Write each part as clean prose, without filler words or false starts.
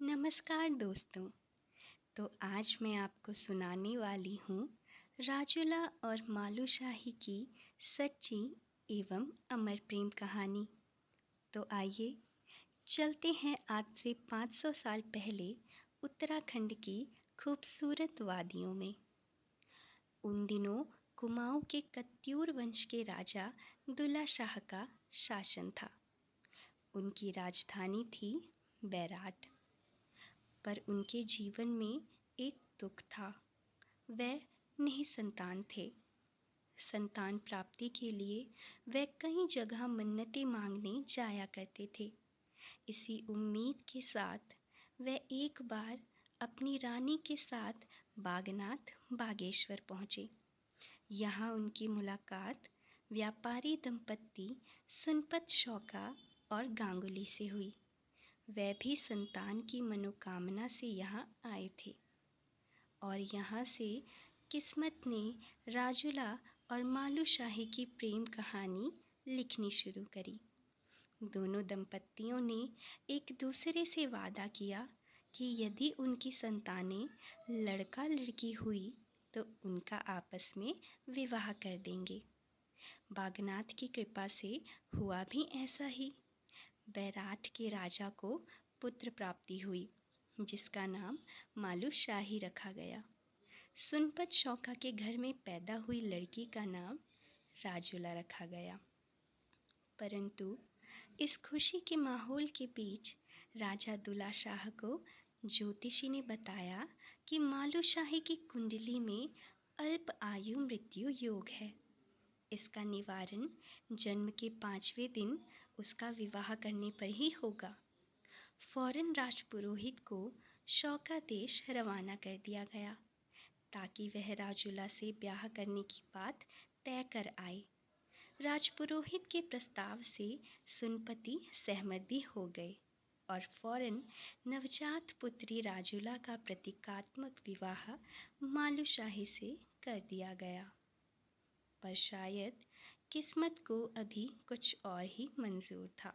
नमस्कार दोस्तों। तो आज मैं आपको सुनाने वाली हूँ राजूला और मालूशाही की सच्ची एवं अमर प्रेम कहानी। तो आइए चलते हैं आज से 500 साल पहले उत्तराखंड की खूबसूरत वादियों में। उन दिनों कुमाऊं के कत्यूर वंश के राजा दुल्ला शाह का शासन था। उनकी राजधानी थी बैराट। पर उनके जीवन में एक दुख था। वह निसंतान थे। संतान प्राप्ति के लिए वह कई जगह मन्नतें मांगने जाया करते थे। इसी उम्मीद के साथ वह एक बार अपनी रानी के साथ बागनाथ बागेश्वर पहुँचे। यहाँ उनकी मुलाकात व्यापारी दंपत्ति सुनपत शौका और गांगुली से हुई। वह भी संतान की मनोकामना से यहाँ आए थे और यहाँ से किस्मत ने राजूला और मालूशाही की प्रेम कहानी लिखनी शुरू करी। दोनों दंपत्तियों ने एक दूसरे से वादा किया कि यदि उनकी संतानें लड़का लड़की हुई तो उनका आपस में विवाह कर देंगे। बागनाथ की कृपा से हुआ भी ऐसा ही। बैराट के राजा को पुत्र प्राप्ति हुई जिसका नाम मालूशाही रखा गया। सुनपत शौका के घर में पैदा हुई लड़की का नाम राजूला रखा गया। परंतु इस खुशी के माहौल के बीच राजा दुल्ला शाह को ज्योतिषी ने बताया कि मालूशाही की कुंडली में अल्प आयु मृत्यु योग है। इसका निवारण जन्म के 5वें दिन उसका विवाह करने पर ही होगा। फौरन राजपुरोहित को शौका देश रवाना कर दिया गया ताकि वह राजूला से ब्याह करने की बात तय कर आए। राजपुरोहित के प्रस्ताव से सुनपति सहमत भी हो गए और फौरन नवजात पुत्री राजूला का प्रतीकात्मक विवाह मालूशाही से कर दिया गया। पर शायद किस्मत को अभी कुछ और ही मंजूर था।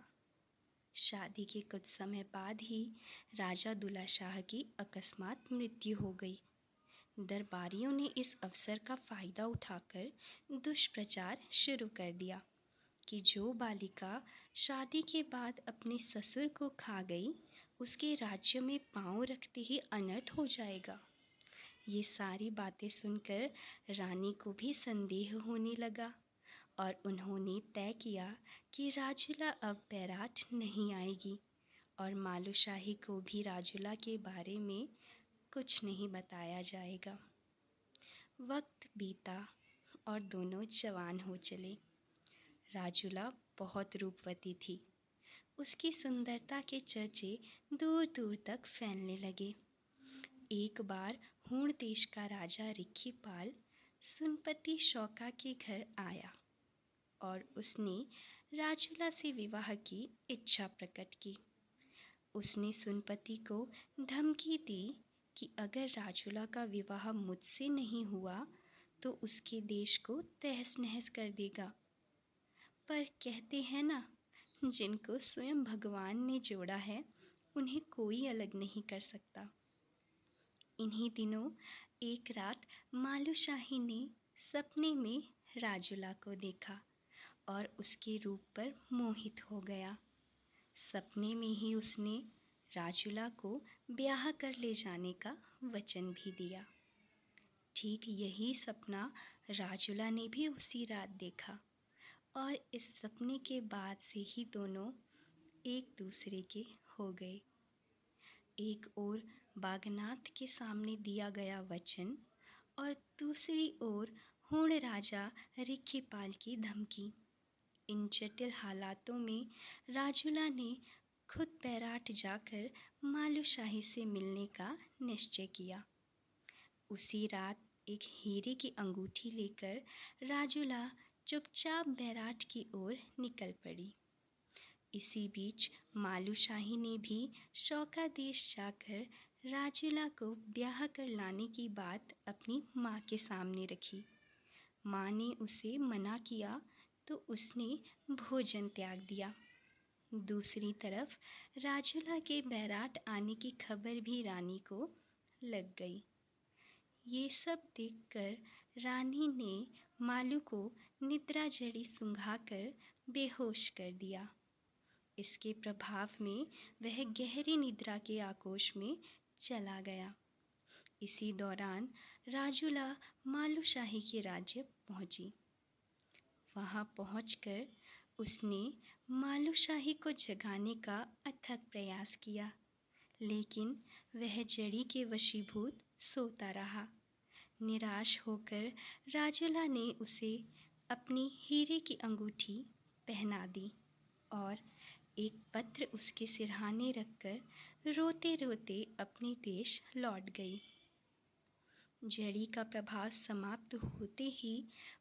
शादी के कुछ समय बाद ही राजा दुल्ला शाह की अकस्मात मृत्यु हो गई। दरबारियों ने इस अवसर का फ़ायदा उठाकर दुष्प्रचार शुरू कर दिया कि जो बालिका शादी के बाद अपने ससुर को खा गई उसके राज्य में पाँव रखते ही अनर्थ हो जाएगा। ये सारी बातें सुनकर रानी को भी संदेह होने लगा और उन्होंने तय किया कि राजूला अब बैराट नहीं आएगी और मालूशाही को भी राजूला के बारे में कुछ नहीं बताया जाएगा। वक्त बीता और दोनों जवान हो चले। राजूला बहुत रूपवती थी। उसकी सुंदरता के चर्चे दूर दूर तक फैलने लगे। एक बार हूण देश का राजा रिखीपाल सुनपति शौका के घर आया और उसने राजूला से विवाह की इच्छा प्रकट की। उसने सुनपति को धमकी दी कि अगर राजूला का विवाह मुझसे नहीं हुआ तो उसके देश को तहस नहस कर देगा। पर कहते हैं ना, जिनको स्वयं भगवान ने जोड़ा है उन्हें कोई अलग नहीं कर सकता। इन्हीं दिनों एक रात मालूशाही ने सपने में राजूला को देखा और उसके रूप पर मोहित हो गया। सपने में ही उसने राजूला को ब्याह कर ले जाने का वचन भी दिया। ठीक यही सपना राजूला ने भी उसी रात देखा और इस सपने के बाद से ही दोनों एक दूसरे के हो गए। एक ओर बागनाथ के सामने दिया गया वचन और दूसरी ओर हूण राजा रिखीपाल की धमकी। इन जटिल हालातों में राजूला ने खुद बैराट जाकर मालूशाही से मिलने का निश्चय किया। उसी रात एक हीरे की अंगूठी लेकर राजूला चुपचाप बैराट की ओर निकल पड़ी। इसी बीच मालूशाही ने भी शौका देश जाकर राजूला को ब्याह कर लाने की बात अपनी माँ के सामने रखी। माँ ने उसे मना किया तो उसने भोजन त्याग दिया। दूसरी तरफ राजुला के बैराट आने की खबर भी रानी को लग गई। ये सब देखकर रानी ने मालू को निद्रा जड़ी सूंघाकर बेहोश कर दिया। इसके प्रभाव में वह गहरी निद्रा के आकोश में चला गया। इसी दौरान राजुला मालूशाही के राज्य पहुंची। वहां पहुंचकर उसने मालूशाही को जगाने का अथक प्रयास किया, लेकिन वह जड़ी के वशीभूत सोता रहा। निराश होकर राजुला ने उसे अपनी हीरे की अंगूठी पहना दी और एक पत्र उसके सिरहाने रखकर रोते रोते अपने देश लौट गई। जड़ी का प्रभाव समाप्त होते ही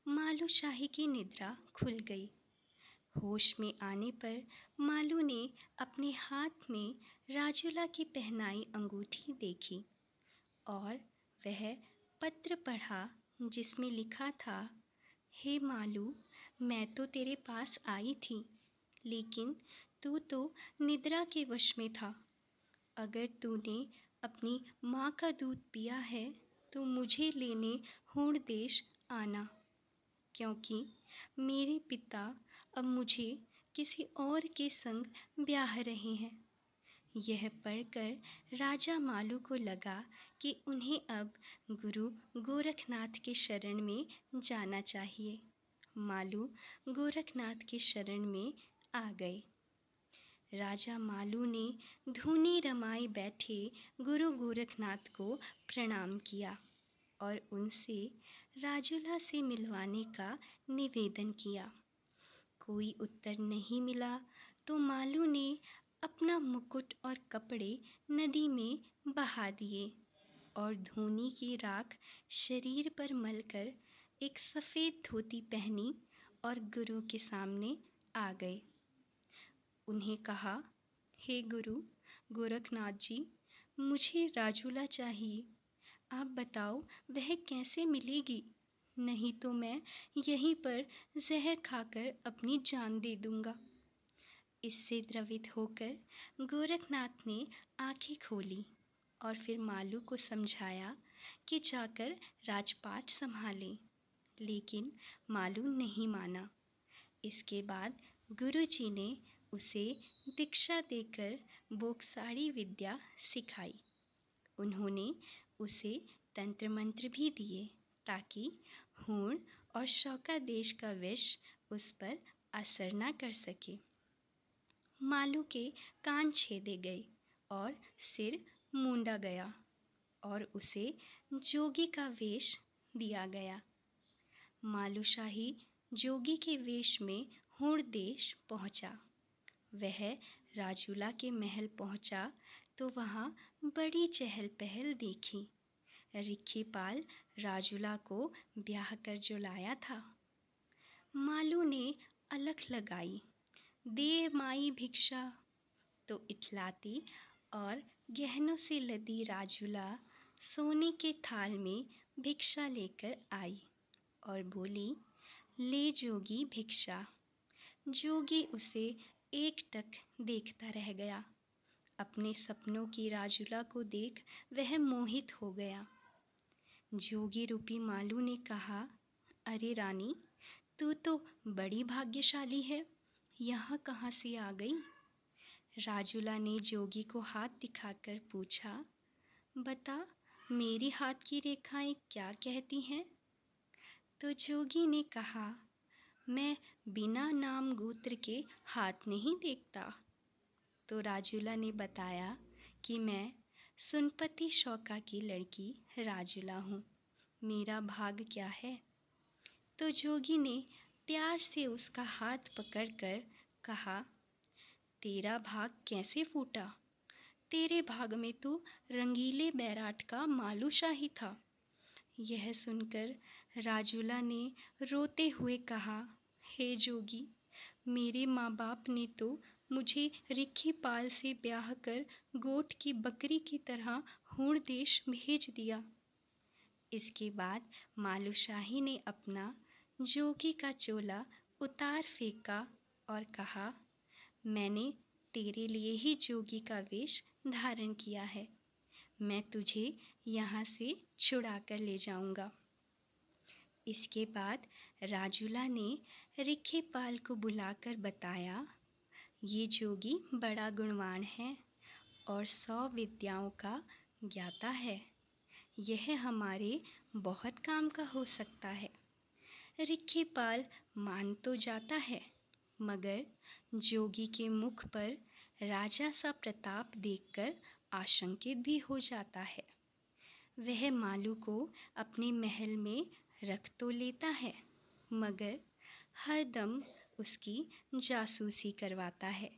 मालूशाही की निद्रा खुल गई। होश में आने पर मालू ने अपने हाथ में राजुला की पहनाई अंगूठी देखी और वह पत्र पढ़ा जिसमें लिखा था, हे मालू, मैं तो तेरे पास आई थी, लेकिन तू तो निद्रा के वश में था। अगर तूने अपनी माँ का दूध पिया है तो मुझे लेने हूण देश आना, क्योंकि मेरे पिता अब मुझे किसी और के संग ब्याह रहे हैं। यह पढ़कर राजा मालू को लगा कि उन्हें अब गुरु गोरखनाथ के शरण में जाना चाहिए। मालू गोरखनाथ के शरण में आ गए। राजा मालू ने धूनी रमाए बैठे गुरु गोरखनाथ को प्रणाम किया और उनसे राजुला से मिलवाने का निवेदन किया। कोई उत्तर नहीं मिला तो मालू ने अपना मुकुट और कपड़े नदी में बहा दिए और धूनी की राख शरीर पर मलकर एक सफ़ेद धोती पहनी और गुरु के सामने आ गए। उन्हें कहा, हे गुरु गोरखनाथ जी, मुझे राजुला चाहिए। आप बताओ वह कैसे मिलेगी, नहीं तो मैं यहीं पर जहर खाकर अपनी जान दे दूंगा। इससे द्रवित होकर गोरखनाथ ने आंखें खोली और फिर मालू को समझाया कि जाकर राजपाट संभाले, लेकिन मालू नहीं माना। इसके बाद गुरुजी ने उसे दीक्षा देकर बोक्साड़ी विद्या सिखाई। उन्होंने उसे तंत्र मंत्र भी दिए ताकि हूण और शौका देश का विष उस पर असर न कर सके। मालू के कान छेदे गए और सिर मूंदा गया और उसे जोगी का वेश दिया गया। मालूशाही जोगी के वेश में हूण देश पहुंचा। वह राजुला के महल पहुंचा तो वहाँ बड़ी चहल पहल देखी। रिक्खीपाल राजुला को ब्याह कर जो लाया था। मालू ने अलख लगाई, दे माई भिक्षा, तो इठलाती और गहनों से लदी राजुला सोने के थाल में भिक्षा लेकर आई और बोली, ले जोगी भिक्षा। जोगी उसे एकटक देखता रह गया। अपने सपनों की राजुला को देख वह मोहित हो गया। जोगी रूपी मालू ने कहा, अरे रानी, तू तो बड़ी भाग्यशाली है, यहाँ कहाँ से आ गई? राजुला ने जोगी को हाथ दिखाकर पूछा, बता मेरी हाथ की रेखाएं क्या कहती हैं? तो जोगी ने कहा, मैं बिना नाम गोत्र के हाथ नहीं देखता। तो राजुला ने बताया कि मैं सुनपति शौका की लड़की राजुला हूँ, मेरा भाग क्या है? तो जोगी ने प्यार से उसका हाथ पकड़कर कहा, तेरा भाग कैसे फूटा? तेरे भाग में तो रंगीले बैराट का मालूशाही था। यह सुनकर राजुला ने रोते हुए कहा, हे जोगी, मेरे माँ बाप ने तो मुझे रिक्खीपाल से ब्याह कर गोट की बकरी की तरह हूण देश भेज दिया। इसके बाद मालूशाही ने अपना जोगी का चोला उतार फेंका और कहा, मैंने तेरे लिए ही जोगी का वेश धारण किया है। मैं तुझे यहाँ से छुड़ा कर ले जाऊँगा। इसके बाद राजूला ने रिक्खेपाल को बुलाकर बताया, ये जोगी बड़ा गुणवान है और 100 विद्याओं का ज्ञाता है। यह हमारे बहुत काम का हो सकता है। रिक्खेपाल मान तो जाता है, मगर जोगी के मुख पर राजा सा प्रताप देखकर आशंकित भी हो जाता है। वह मालू को अपने महल में रख तो लेता है, मगर हर दम उसकी जासूसी करवाता है।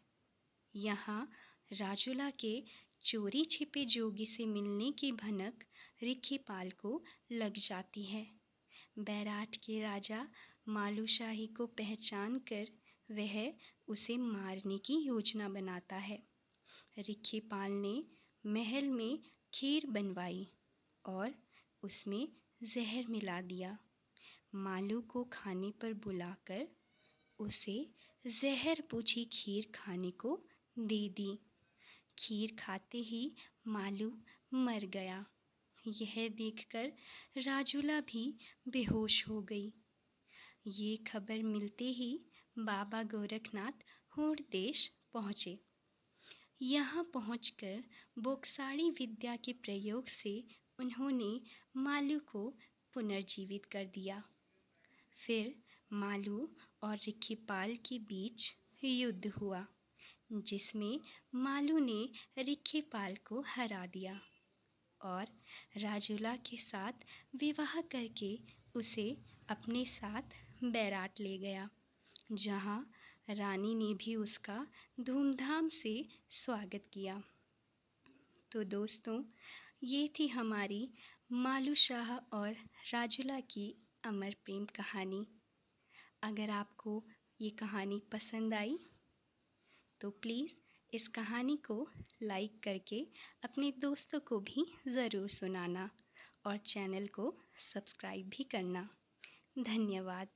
यहाँ राजूला के चोरी छिपे जोगी से मिलने की भनक रिक्खेपाल को लग जाती है। बैराट के राजा मालूशाही को पहचान कर वह उसे मारने की योजना बनाता है। रिक्खेपाल ने महल में खीर बनवाई और उसमें जहर मिला दिया। मालू को खाने पर बुलाकर उसे जहर पूछी खीर खाने को दे दी। खीर खाते ही मालू मर गया। यह देखकर राजूला भी बेहोश हो गई। ये खबर मिलते ही बाबा गोरखनाथ होड़ देश पहुँचे। यहाँ पहुंचकर बोक्साड़ी विद्या के प्रयोग से उन्होंने मालू को पुनर्जीवित कर दिया। फिर मालू और रिक्खेपाल के बीच युद्ध हुआ, जिसमें मालू ने रिक्खेपाल को हरा दिया और राजूला के साथ विवाह करके उसे अपने साथ बैराट ले गया, जहाँ रानी ने भी उसका धूमधाम से स्वागत किया। तो दोस्तों, ये थी हमारी मालू शाह और राजूला की अमर प्रेम कहानी। अगर आपको ये कहानी पसंद आई तो प्लीज़ इस कहानी को लाइक करके अपने दोस्तों को भी ज़रूर सुनाना और चैनल को सब्सक्राइब भी करना। धन्यवाद।